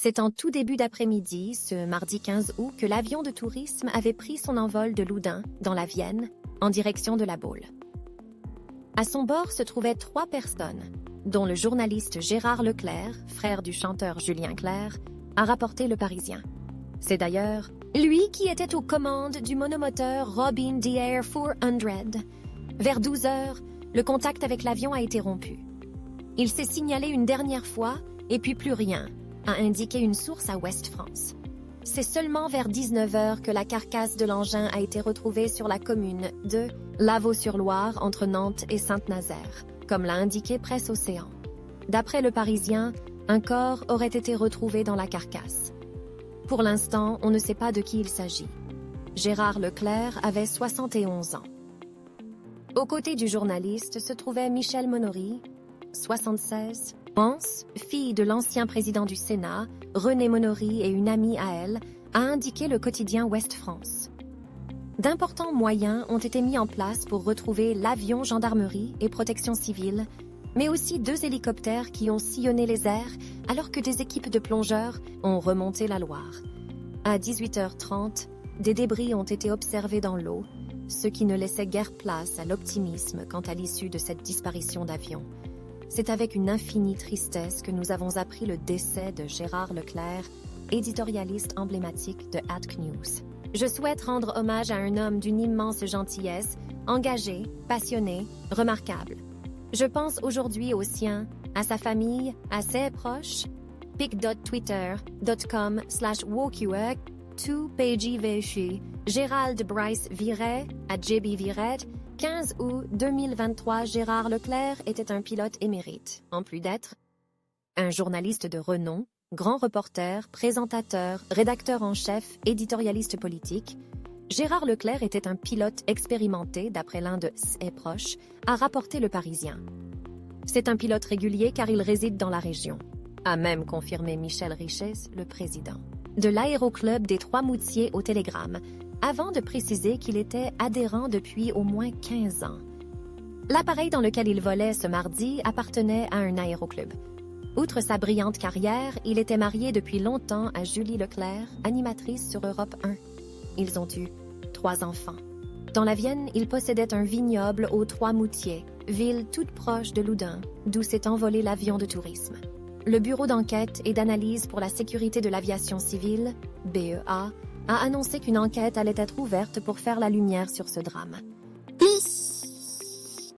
C'est en tout début d'après-midi, ce mardi 15 août, que l'avion de tourisme avait pris son envol de Loudun, dans la Vienne, en direction de La Baule. À son bord se trouvaient 3 personnes, dont le journaliste Gérard Leclerc, frère du chanteur Julien Clerc, a rapporté Le Parisien. C'est d'ailleurs lui qui était aux commandes du monomoteur Robin Daher 400. Vers 12 heures, le contact avec l'avion a été rompu. Il s'est signalé une dernière fois, et puis plus rien, a indiqué une source à Ouest-France. C'est seulement vers 19 heures que la carcasse de l'engin a été retrouvée sur la commune de Lavaux-sur-Loire, entre Nantes et Saint-Nazaire, comme l'a indiqué Presse Océan. D'après Le Parisien, un corps aurait été retrouvé dans la carcasse. Pour l'instant, on ne sait pas de qui il s'agit. Gérard Leclerc avait 71 ans. Aux côtés du journaliste se trouvait Michèle Monory, 76 ans, fille de l'ancien président du Sénat, René Monory, et une amie à elle, a indiqué le quotidien Ouest-France. D'importants moyens ont été mis en place pour retrouver l'avion gendarmerie et protection civile, mais aussi 2 hélicoptères qui ont sillonné les airs alors que des équipes de plongeurs ont remonté la Loire. À 18h30, des débris ont été observés dans l'eau, ce qui ne laissait guère place à l'optimisme quant à l'issue de cette disparition d'avion. C'est avec une infinie tristesse que nous avons appris le décès de Gérard Leclerc, éditorialiste emblématique de Atk News. Je souhaite rendre hommage à un homme d'une immense gentillesse, engagé, passionné, remarquable. Je pense aujourd'hui au sien, à sa famille, à ses proches. pic.twitter.com/wokuek, 2pgvshi, Gérald Bryce Viret, à JB Viret, 15 août 2023. Gérard Leclerc était un pilote émérite, en plus d'être un journaliste de renom, grand reporter, présentateur, rédacteur en chef, éditorialiste politique. Gérard Leclerc était un pilote expérimenté, d'après l'un de ses proches, a rapporté Le Parisien. C'est un pilote régulier car il réside dans la région, a même confirmé Michel Richez, le président de l'aéroclub des Trois-Moutiers au Télégramme, avant de préciser qu'il était adhérent depuis au moins 15 ans. L'appareil dans lequel il volait ce mardi appartenait à un aéroclub. Outre sa brillante carrière, il était marié depuis longtemps à Julie Leclerc, animatrice sur Europe 1. Ils ont eu 3 enfants. Dans la Vienne, il possédait un vignoble aux Trois-Moutiers, ville toute proche de Loudun, d'où s'est envolé l'avion de tourisme. Le Bureau d'enquête et d'analyse pour la sécurité de l'aviation civile, BEA, a annoncé qu'une enquête allait être ouverte pour faire la lumière sur ce drame.